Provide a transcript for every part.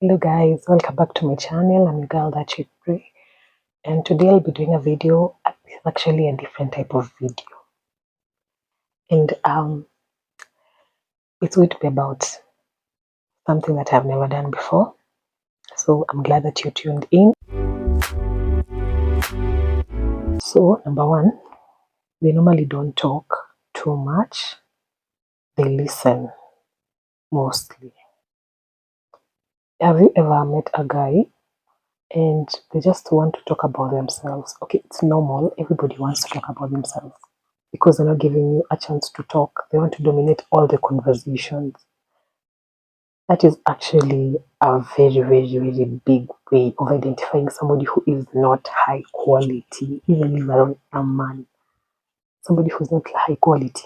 Hello guys, welcome back to my channel. I'm your girl that you pray, and today I'll be doing a video. It's actually a different type of video, and it's going to be about something that I've never done before. So I'm glad that you tuned in. So number one, they normally don't talk too much. They listen mostly. Have you ever met a guy and they just want to talk about themselves? Okay, it's normal. Everybody wants to talk about themselves, because they're not giving you a chance to talk. They want to dominate all the conversations. That is actually a very, very, very big way of identifying somebody who is not high quality, even if they're a man. Somebody who's not high quality.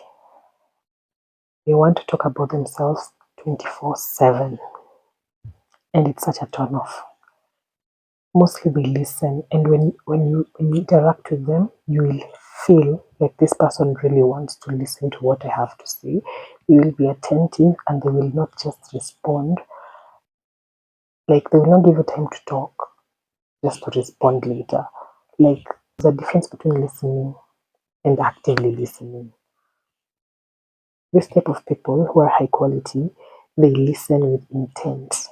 They want to talk about themselves 24/7, and it's such a turn off. Mostly they listen, and when you interact with them, you will feel like this person really wants to listen to what I have to say. They will be attentive, and they will not just respond. Like, they will not give you time to talk just to respond later. Like, there's a difference between listening and actively listening. This type of people who are high quality, they listen with intent,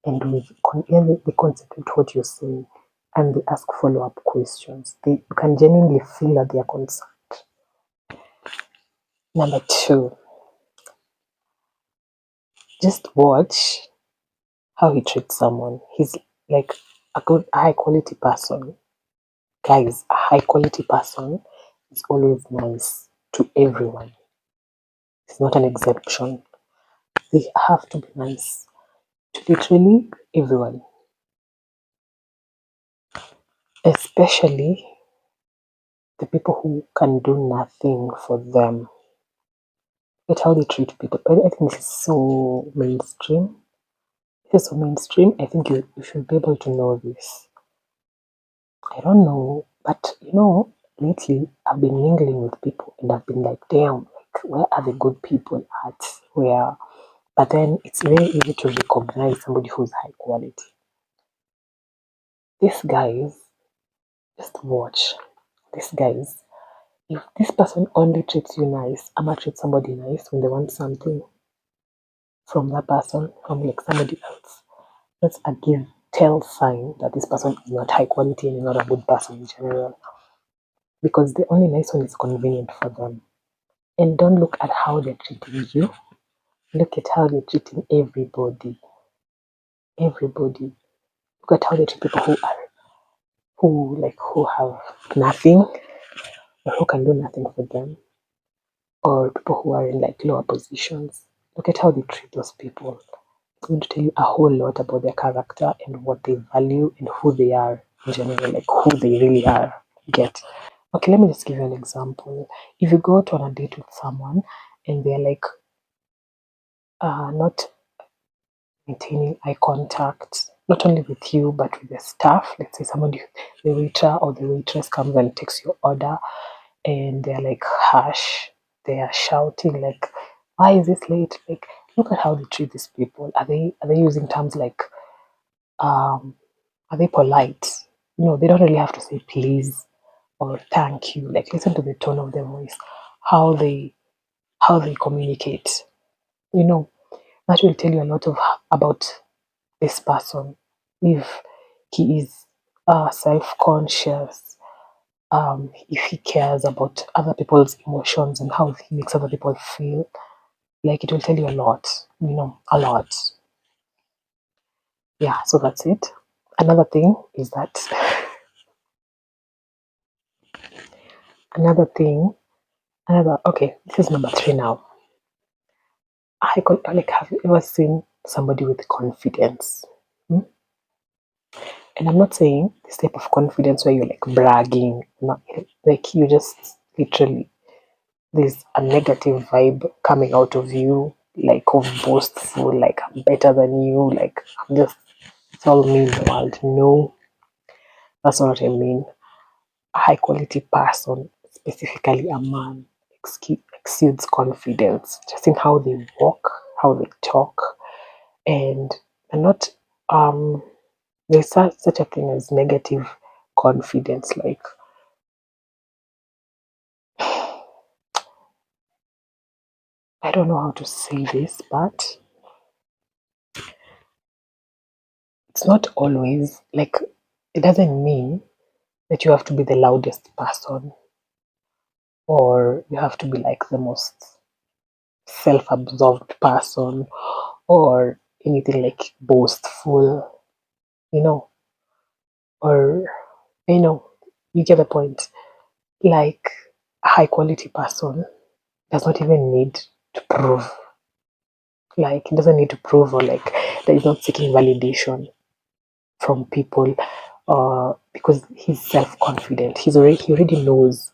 and they concentrate what you're saying, and they ask follow-up questions. You can genuinely feel that they are concerned. Number two, just watch how he treats someone. He's like a good high quality person. Guys, a high quality person is always nice to everyone. It's not an exception. They have to be nice to literally everyone, especially the people who can do nothing for them. It's how they treat people. I think this is so mainstream. This is so mainstream. I think you should be able to know this. I don't know, but lately I've been mingling with people and I've been like, damn, like, where are the good people at? Where? But then it's very easy to recognize somebody who's high quality. These guys, just watch. These guys, if this person only treats you nice, I'ma treat somebody nice when they want something from that person, from like somebody else. That's a tell sign that this person is not high quality and is not a good person in general. Because the only nice one is convenient for them. And don't look at how they're treating you. Look at how they're treating everybody. Everybody. Look at how they treat people who have nothing, or who can do nothing for them, or people who are in like lower positions. Look at how they treat those people. It's going to tell you a whole lot about their character and what they value and who they are in general, like who they really are. Get? Okay, let me just give you an example. If you go on a date with someone and they're like not maintaining eye contact, not only with you but with the staff. Let's say somebody, the waiter or the waitress comes and takes your order, and they're like harsh, they are shouting like, "Why is this late?" Like, look at how they treat these people. Are they using terms like are they polite? They don't really have to say please or thank you. Like, listen to the tone of their voice, how they communicate. You know, that will tell you a lot about this person. If he is self-conscious, if he cares about other people's emotions and how he makes other people feel, like, it will tell you a lot, a lot. Yeah, so that's it. Another thing is that another thing, okay, this is number three now. Like, have you ever seen somebody with confidence? Hmm? And I'm not saying this type of confidence where you're like bragging, not like you just literally, there's a negative vibe coming out of you, like of boastful, like I'm better than you, like I'm just, it's all me in the world. No, that's not what I mean. A high quality person, specifically a man, exudes confidence just in how they walk, how they talk, and they're not there's such a thing as negative confidence. Like, I don't know how to say this, but it's not always like, it doesn't mean that you have to be the loudest person, or you have to be like the most self-absorbed person, or anything like boastful, you know, or you know, you get the point. Like, a high quality person does not even need to prove. Like, he doesn't need to prove, or like that he's not seeking validation from people, because he's self-confident. He already knows,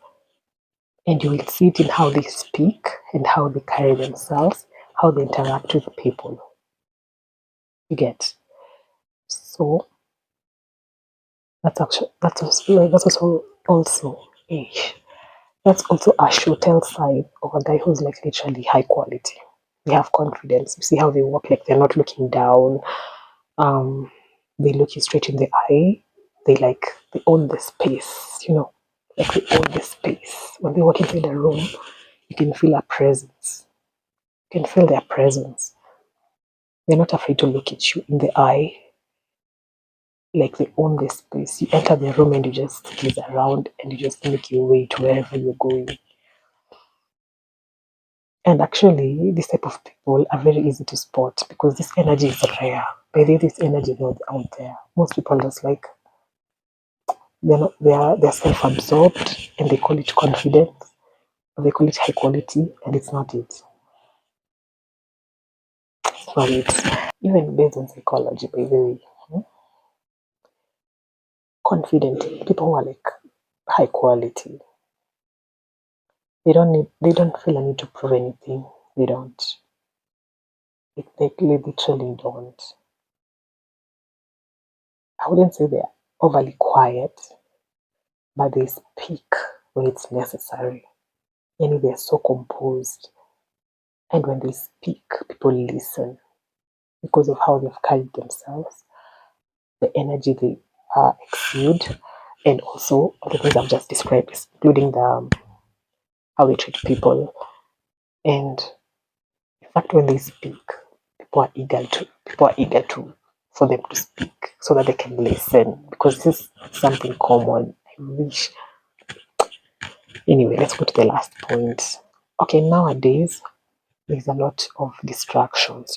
and you will see it in how they speak and how they carry themselves, how they interact with people. You get. So eh, that's also a show tell side of a guy who's like literally high quality. They have confidence. You see how they walk, like they're not looking down. Um, they look you straight in the eye. They own the space, like they own the space. When they walk into the room, you can feel a presence. You can feel their presence. They're not afraid to look at you in the eye. Like they own the space. You enter the room and you just gaze around and you just make your way to wherever you're going. And actually, this type of people are very easy to spot because this energy is rare. By the way, this energy is not out there. Most people just like, they're self-absorbed and they call it confidence, or they call it high quality, and it's not it. It's not it. Even based on psychology, by the way, confident people who are like high quality, they don't feel a need to prove anything. They don't. They literally don't. I wouldn't say they're overly quiet, but they speak when it's necessary. And they're so composed. And when they speak, people listen because of how they've carried themselves, the energy they exude, and also the things I've just described, including how they treat people. And in fact, when they speak, people are eager to for them to speak so that they can listen, because this is something common. I wish. Anyway, let's go to the last point. Okay, nowadays there's a lot of distractions,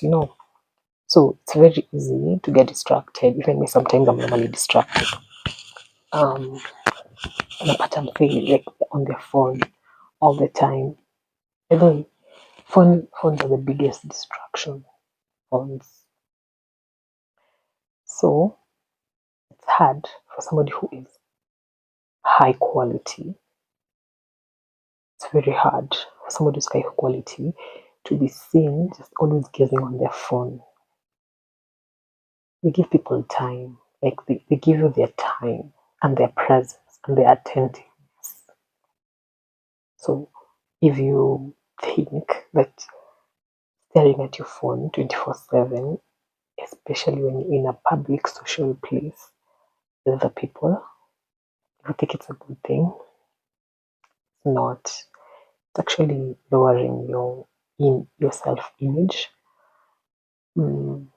so it's very easy to get distracted. Even me, sometimes I'm normally distracted. Um, but I'm feeling like on their phone all the time. And then phones are the biggest distraction. Phones. So it's hard for somebody who is high quality. It's very hard for somebody who's high quality to be seen just always gazing on their phone. They give people time. Like they give you their time and their presence and their attentiveness. So if you think that staring at your phone 24/7, especially when you're in a public social place with other people, if you think it's a good thing, it's not. It's actually lowering your self image. Mm.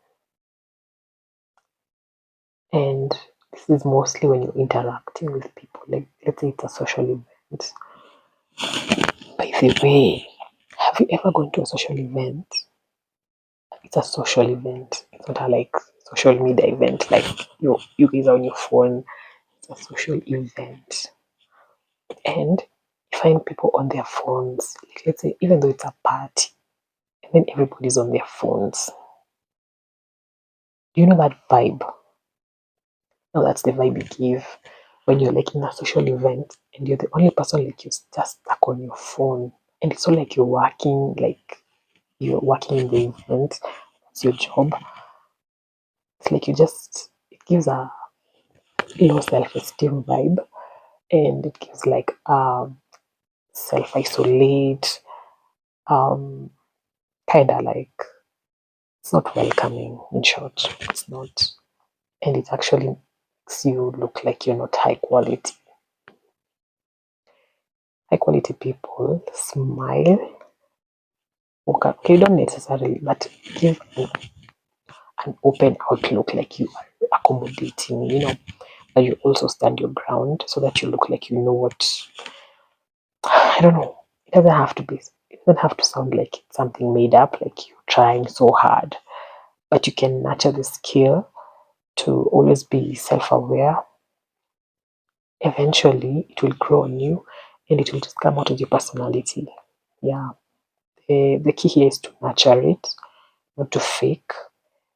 And this is mostly when you're interacting with people. Like, let's say it's a social event. By the way, have you ever gone to a social event? It's a social event. It's not a like social media event. Like you guys are on your phone. It's a social event, and you find people on their phones. Like, let's say even though it's a party, and then everybody's on their phones. Do you know that vibe? No, that's the vibe you give when you're like in a social event and you're the only person, like you're just stuck on your phone, and it's all like you're working in the event. It's your job. It's like it gives a low self-esteem vibe, and it gives like self-isolate, um kind of like, it's not welcoming. In short, it's not. and it actually makes you look like you're not high quality. High quality people smile. Okay, you don't necessarily, but give an open outlook, like you are accommodating, but you also stand your ground so that you look like you know what. I don't know. It doesn't have to sound like it's something made up, like you're trying so hard. But you can nurture the skill to always be self-aware. Eventually it will grow on you and it will just come out of your personality. Yeah. The key here is to nurture it, not to fake.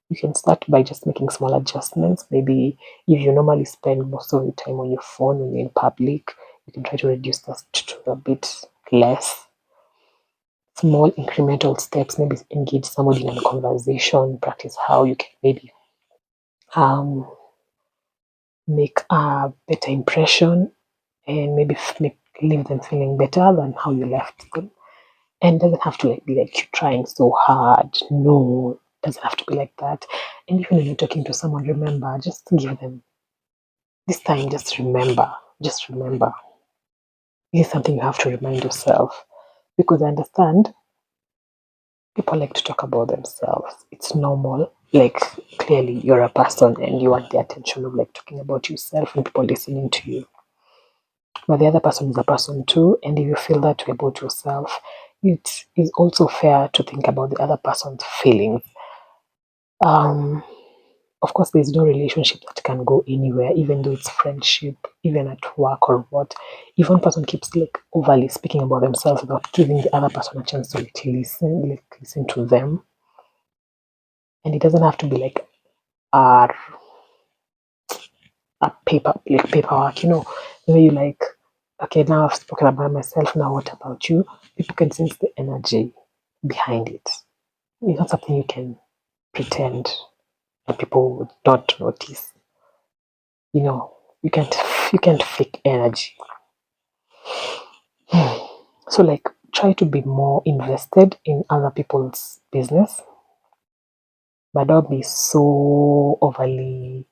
You can start by just making small adjustments. Maybe if you normally spend most of your time on your phone when you're in public, you can try to reduce that to a bit less. Small incremental steps, maybe engage somebody in a conversation, practice how you can maybe um, make a better impression and maybe leave them feeling better than how you left them. And it doesn't have to be like you're trying so hard. No, it doesn't have to be like that. And even when you're talking to someone, remember, just give them this time, just remember. This is something you have to remind yourself because I understand people like to talk about themselves. It's normal. Like clearly you're a person and you want the attention of like talking about yourself and people listening to you. But the other person is a person too, and if you feel that way about yourself, it is also fair to think about the other person's feelings. Um, of course, there's no relationship that can go anywhere, even though it's friendship, even at work or what. If one person keeps like overly speaking about themselves without giving the other person a chance to listen to them, and it doesn't have to be like a paperwork, the way you like, okay, now I've spoken about myself, now what about you? People can sense the energy behind it. It's not something you can pretend and people would not notice. You know, you can't fake energy. So like try to be more invested in other people's business, but don't be so overly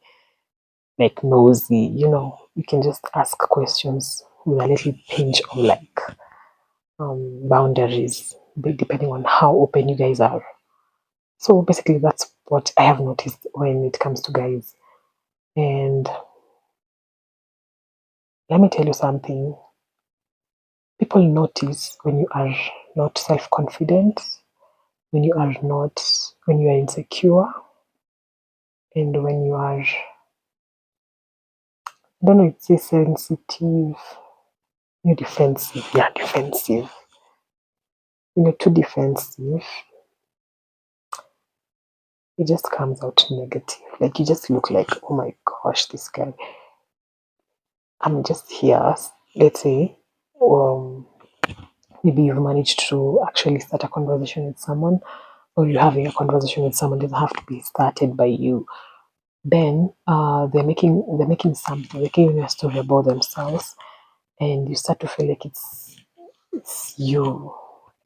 like nosy, you can just ask questions with a little pinch of like boundaries, depending on how open you guys are. So basically, that's what I have noticed when it comes to guys. And let me tell you something. People notice when you are not self-confident, when you are insecure, and when you are, I don't know, it's sensitive, you're defensive. Yeah, defensive. Too defensive, it just comes out negative. Like you just look like, oh my gosh, this guy. I'm just here. Let's say, um, maybe you've managed to actually start a conversation with someone, or you're having a conversation with someone. It doesn't have to be started by you. Then they're making something, they're giving a story about themselves, and you start to feel like it's you,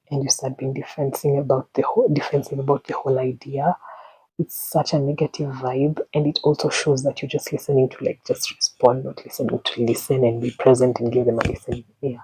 and you start being defensive about the whole idea. It's such a negative vibe, and it also shows that you're just listening to like just respond, not listening to listen and be present and give them a listening ear.